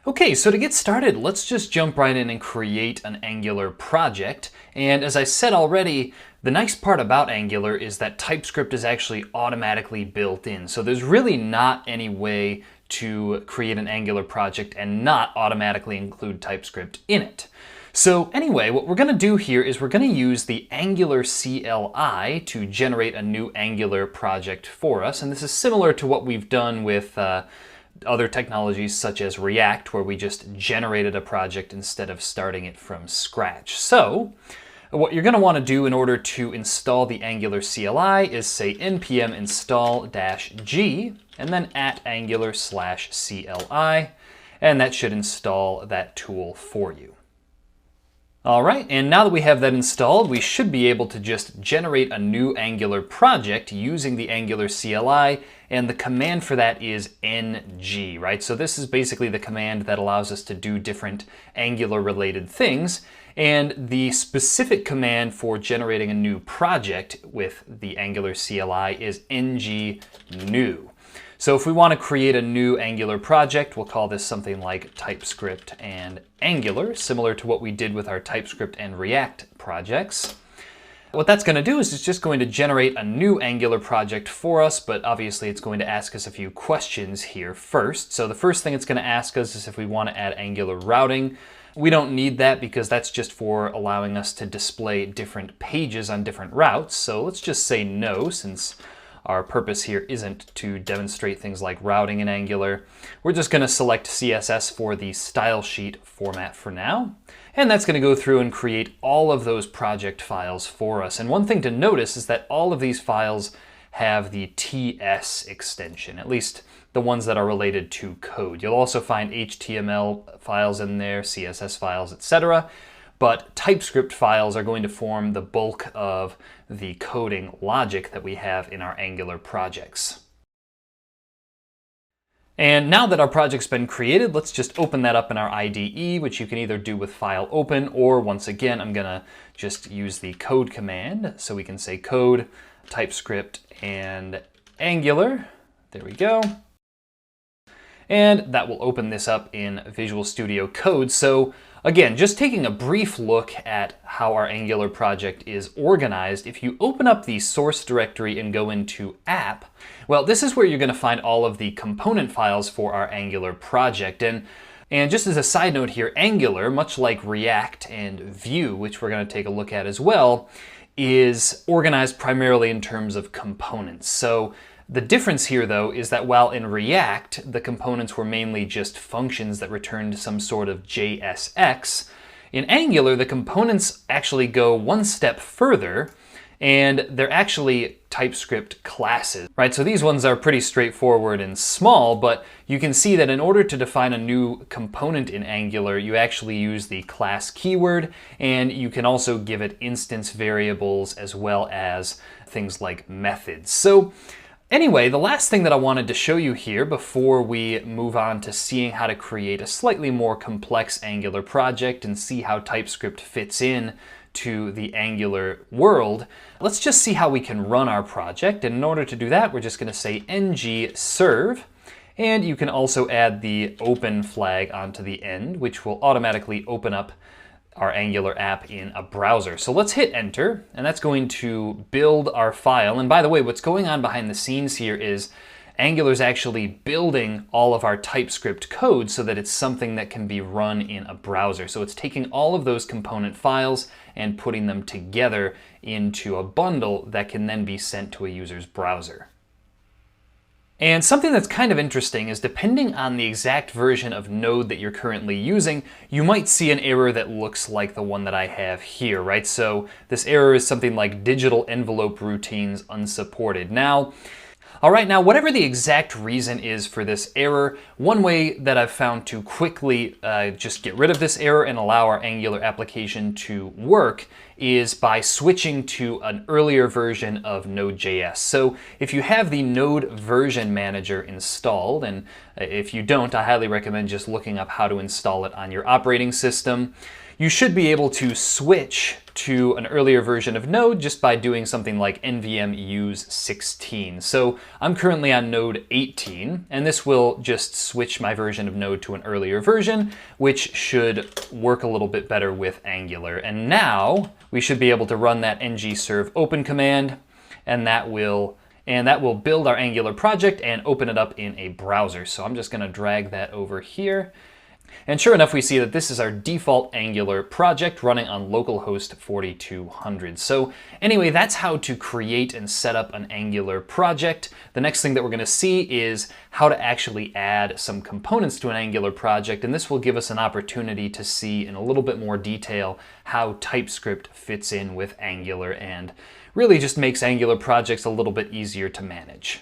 Okay, so to get started, let's just jump right in and create an Angular project. And as I said already, the nice part about Angular is that TypeScript is actually automatically built in. So there's really not any way to create an Angular project and not automatically include TypeScript in it. So anyway, what we're going to do here is we're going to use the Angular CLI to generate a new Angular project for us. And this is similar to what we've done with other technologies such as React, where we just generated a project instead of starting it from scratch. So what you're going to want to do in order to install the Angular CLI is say npm install-g and then @angular/CLI, and that should install that tool for you. All right, and now that we have that installed, we should be able to just generate a new Angular project using the Angular CLI, and the command for that is ng, right? So this is basically the command that allows us to do different Angular-related things, and the specific command for generating a new project with the Angular CLI is ng new. So if we want to create a new Angular project, we'll call this something like TypeScript and Angular, similar to what we did with our TypeScript and React projects. What that's going to do is it's just going to generate a new Angular project for us, but obviously it's going to ask us a few questions here first. So the first thing it's going to ask us is if we want to add Angular routing. We don't need that because that's just for allowing us to display different pages on different routes. So let's just say no, since our purpose here isn't to demonstrate things like routing in Angular. We're just going to select CSS for the style sheet format for now. And that's going to go through and create all of those project files for us. And one thing to notice is that all of these files have the TS extension, at least the ones that are related to code. You'll also find HTML files in there, CSS files, etc. But TypeScript files are going to form the bulk of the coding logic that we have in our Angular projects. And now that our project's been created, let's just open that up in our IDE, which you can either do with file open, or once again, I'm gonna just use the code command. So we can say code, TypeScript, and Angular. There we go. And that will open this up in Visual Studio Code. So again, just taking a brief look at how our Angular project is organized, if you open up the source directory and go into app, well, this is where you're going to find all of the component files for our Angular project. And just as a side note here, Angular, much like React and Vue, which we're going to take a look at as well, is organized primarily in terms of components. So the difference here, though, is that while in React, the components were mainly just functions that returned some sort of JSX, in Angular, the components actually go one step further, and they're actually TypeScript classes, right? So these ones are pretty straightforward and small, but you can see that in order to define a new component in Angular, you actually use the class keyword, and you can also give it instance variables as well as things like methods. So anyway, the last thing that I wanted to show you here before we move on to seeing how to create a slightly more complex Angular project and see how TypeScript fits in to the Angular world, let's just see how we can run our project. And in order to do that, we're just going to say ng serve, and you can also add the open flag onto the end, which will automatically open up our Angular app in a browser. So let's hit enter, and that's going to build our file. And by the way, what's going on behind the scenes here is Angular's actually building all of our TypeScript code so that it's something that can be run in a browser. So it's taking all of those component files and putting them together into a bundle that can then be sent to a user's browser. And something that's kind of interesting is depending on the exact version of Node that you're currently using, you might see an error that looks like the one that I have here, right? So this error is something like digital envelope routines unsupported. Now, all right, now whatever the exact reason is for this error, one way that I've found to quickly just get rid of this error and allow our Angular application to work is by switching to an earlier version of Node.js. So if you have the Node version manager installed, and if you don't, I highly recommend just looking up how to install it on your operating system, you should be able to switch to an earlier version of Node just by doing something like nvm use 16. So I'm currently on Node 18, and this will just switch my version of Node to an earlier version, which should work a little bit better with Angular. And now we should be able to run that ngserve open command, and that will build our Angular project and open it up in a browser. So I'm just going to drag that over here. And sure enough, we see that this is our default Angular project running on localhost 4200. So anyway, that's how to create and set up an Angular project. The next thing that we're going to see is how to actually add some components to an Angular project, and this will give us an opportunity to see in a little bit more detail how TypeScript fits in with Angular and really just makes Angular projects a little bit easier to manage.